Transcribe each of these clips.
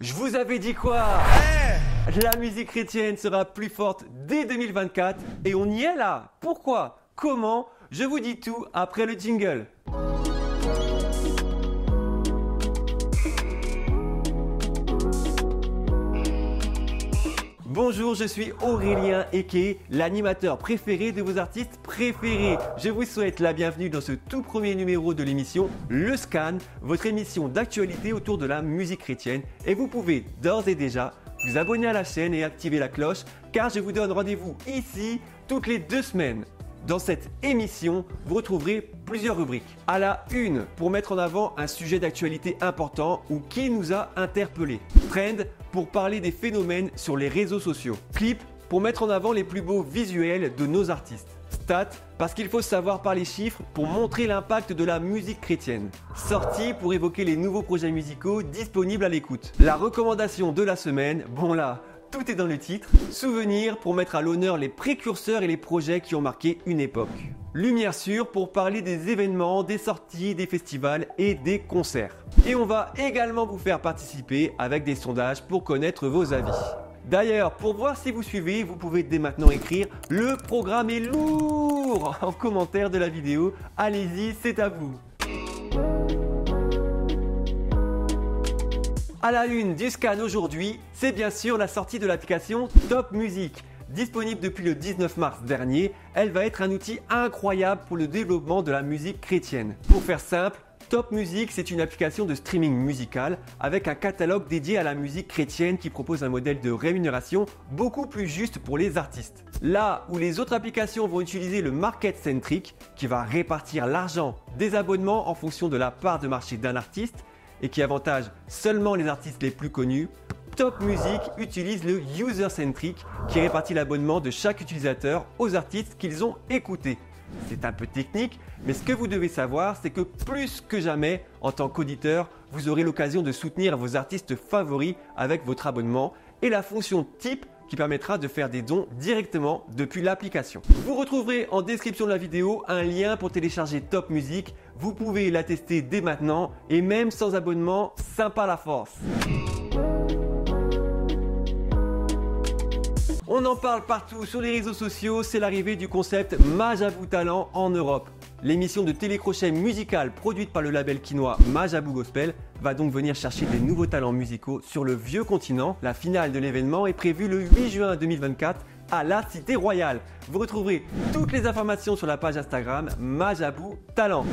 Je vous avais dit quoi? La musique chrétienne sera plus forte dès 2024 et on y est là. Pourquoi? Comment? Je vous dis tout après le jingle. Bonjour, je suis Aurélien Eke, l'animateur préféré de vos artistes préférés. Je vous souhaite la bienvenue dans ce tout premier numéro de l'émission Le Scan, votre émission d'actualité autour de la musique chrétienne. Et vous pouvez d'ores et déjà vous abonner à la chaîne et activer la cloche, car je vous donne rendez-vous ici toutes les 2 semaines. Dans cette émission, vous retrouverez plusieurs rubriques. À la une, pour mettre en avant un sujet d'actualité important ou qui nous a interpellés. Trend, pour parler des phénomènes sur les réseaux sociaux. Clip, pour mettre en avant les plus beaux visuels de nos artistes. Stats, parce qu'il faut savoir par les chiffres pour montrer l'impact de la musique chrétienne. Sortie, pour évoquer les nouveaux projets musicaux disponibles à l'écoute. La recommandation de la semaine, bon là, tout est dans le titre. Souvenir, pour mettre à l'honneur les précurseurs et les projets qui ont marqué une époque. Lumière sûre, pour parler des événements, des sorties, des festivals et des concerts. Et on va également vous faire participer avec des sondages pour connaître vos avis. D'ailleurs, pour voir si vous suivez, vous pouvez dès maintenant écrire « Le programme est lourd » en commentaire de la vidéo. Allez-y, c'est à vous. À la une du Scan aujourd'hui, c'est bien sûr la sortie de l'application Top Music. Disponible depuis le 19 mars dernier, elle va être un outil incroyable pour le développement de la musique chrétienne. Pour faire simple, Top Music, c'est une application de streaming musical avec un catalogue dédié à la musique chrétienne qui propose un modèle de rémunération beaucoup plus juste pour les artistes. Là où les autres applications vont utiliser le market centric, qui va répartir l'argent des abonnements en fonction de la part de marché d'un artiste, et qui avantage seulement les artistes les plus connus, Top Music utilise le user-centric qui répartit l'abonnement de chaque utilisateur aux artistes qu'ils ont écoutés. C'est un peu technique, mais ce que vous devez savoir, c'est que plus que jamais, en tant qu'auditeur, vous aurez l'occasion de soutenir vos artistes favoris avec votre abonnement et la fonction type qui permettra de faire des dons directement depuis l'application. Vous retrouverez en description de la vidéo un lien pour télécharger Top Music. Vous pouvez la tester dès maintenant et même sans abonnement, sympa la force. On en parle partout sur les réseaux sociaux, c'est l'arrivée du concept Majabou Talent en Europe. L'émission de télécrochet musical produite par le label quinois Majabou Gospel va donc venir chercher des nouveaux talents musicaux sur le vieux continent. La finale de l'événement est prévue le 8 juin 2024 à la Cité Royale. Vous retrouverez toutes les informations sur la page Instagram Majabou Talent.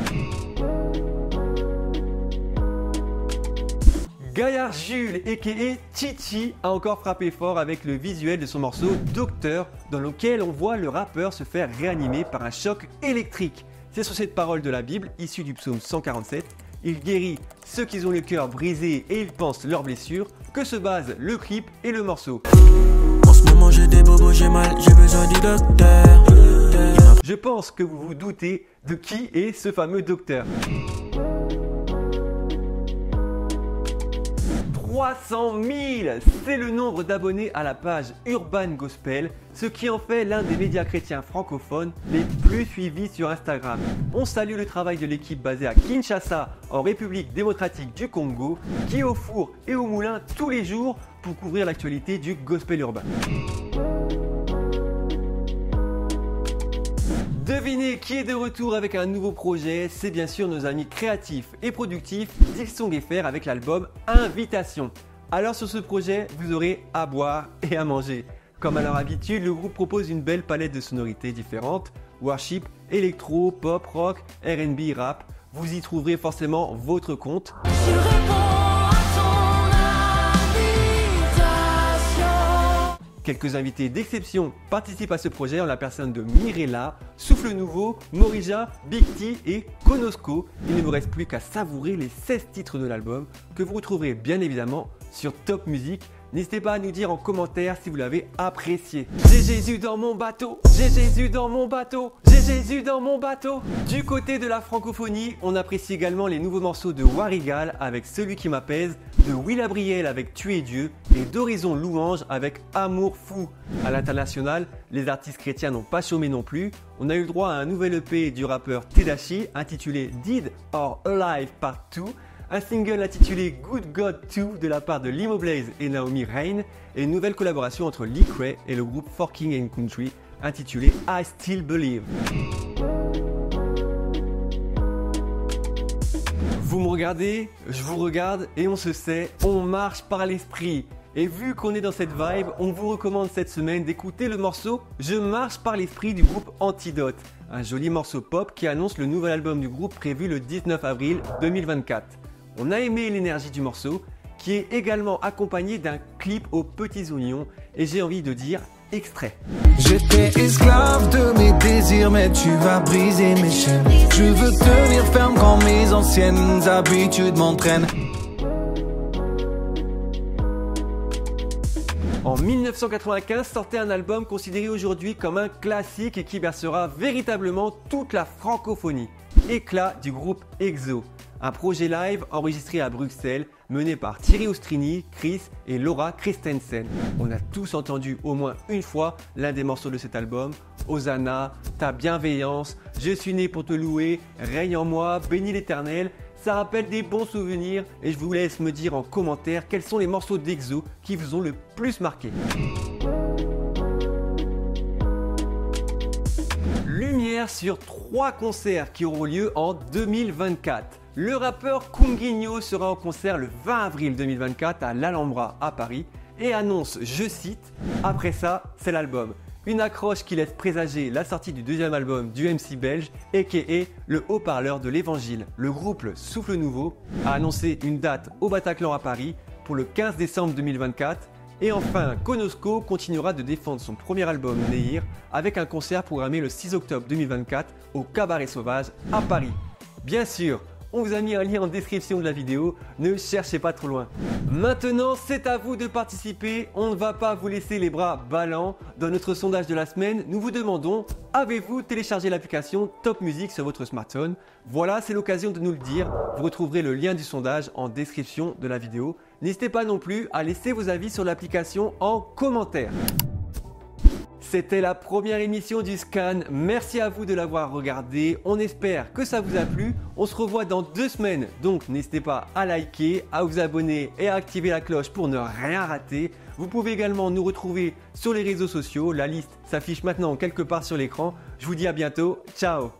Gaillard Jules, a.k.a. Chichi, a encore frappé fort avec le visuel de son morceau Docteur, dans lequel on voit le rappeur se faire réanimer par un choc électrique. C'est sur cette parole de la Bible, issue du psaume 147, il guérit ceux qui ont le cœur brisé et ils pensent leurs blessures, que se base le clip et le morceau. En ce moment j'ai des bobos, j'ai mal, j'ai besoin du docteur. Je pense que vous vous doutez de qui est ce fameux docteur. 300 000, c'est le nombre d'abonnés à la page Urban Gospel, ce qui en fait l'un des médias chrétiens francophones les plus suivis sur Instagram. On salue le travail de l'équipe basée à Kinshasa, en République démocratique du Congo, qui est au four et au moulin tous les jours pour couvrir l'actualité du gospel urbain. Devinez qui est de retour avec un nouveau projet, c'est bien sûr nos amis créatifs et productifs d'Ilsong FR avec l'album Invitation. Alors sur ce projet, vous aurez à boire et à manger. Comme à leur habitude, le groupe propose une belle palette de sonorités différentes, worship, électro, pop, rock, R&B, rap. Vous y trouverez forcément votre compte. Quelques invités d'exception participent à ce projet en la personne de Mirella, Souffle Nouveau, Morija, Big T et Konosco. Il ne vous reste plus qu'à savourer les 16 titres de l'album que vous retrouverez bien évidemment sur Top Music. N'hésitez pas à nous dire en commentaire si vous l'avez apprécié. J'ai Jésus dans mon bateau, j'ai Jésus dans mon bateau, j'ai Jésus dans mon bateau. Du côté de la francophonie, on apprécie également les nouveaux morceaux de Warigal avec Celui qui m'apaise, de Will Abriel avec Tu es Dieu et d'Horizon Louange avec Amour fou. À l'international, les artistes chrétiens n'ont pas chômé non plus. On a eu le droit à un nouvel EP du rappeur Tedashii intitulé Dead or Alive Part 2. un single intitulé Good God 2 de la part de Limo Blaze et Naomi Rain, et une nouvelle collaboration entre Lee Cray et le groupe For King and Country intitulé I Still Believe. Vous me regardez, je vous regarde et on se sait, on marche par l'esprit. Et vu qu'on est dans cette vibe, on vous recommande cette semaine d'écouter le morceau Je marche par l'esprit du groupe Antidote. Un joli morceau pop qui annonce le nouvel album du groupe prévu le 19 avril 2024. On a aimé l'énergie du morceau, qui est également accompagné d'un clip aux petits oignons, et j'ai envie de dire extrait. J'étais esclave de mes désirs, mais tu vas briser mes chaînes. Je veux tenir ferme quand mes anciennes habitudes m'entraînent. En 1995 sortait un album considéré aujourd'hui comme un classique et qui bercera véritablement toute la francophonie. Éclat du groupe EXO, un projet live enregistré à Bruxelles, mené par Thierry Ostrini, Chris et Laura Christensen. On a tous entendu au moins une fois l'un des morceaux de cet album, Hosanna, Ta bienveillance, Je suis né pour te louer, Règne en moi, Bénis l'Éternel. Ça rappelle des bons souvenirs et je vous laisse me dire en commentaire quels sont les morceaux d'EXO qui vous ont le plus marqué. Lumière sur 3 concerts qui auront lieu en 2024. Le rappeur Kunguinho sera en concert le 20 avril 2024 à l'Alhambra à Paris et annonce, je cite, « Après ça, c'est l'album ». Une accroche qui laisse présager la sortie du deuxième album du MC belge, a.k.a. le haut-parleur de l'Évangile. Le groupe Souffle Nouveau a annoncé une date au Bataclan à Paris pour le 15 décembre 2024. Et enfin, Konosko continuera de défendre son premier album Nehir avec un concert programmé le 6 octobre 2024 au Cabaret Sauvage à Paris. Bien sûr, on vous a mis un lien en description de la vidéo, ne cherchez pas trop loin. Maintenant, c'est à vous de participer, on ne va pas vous laisser les bras ballants. Dans notre sondage de la semaine, nous vous demandons, avez-vous téléchargé l'application Top Music sur votre smartphone? Voilà, c'est l'occasion de nous le dire, vous retrouverez le lien du sondage en description de la vidéo. N'hésitez pas non plus à laisser vos avis sur l'application en commentaire. C'était la première émission du Scan, merci à vous de l'avoir regardé, on espère que ça vous a plu, on se revoit dans 2 semaines, donc n'hésitez pas à liker, à vous abonner et à activer la cloche pour ne rien rater. Vous pouvez également nous retrouver sur les réseaux sociaux, la liste s'affiche maintenant quelque part sur l'écran, je vous dis à bientôt, ciao.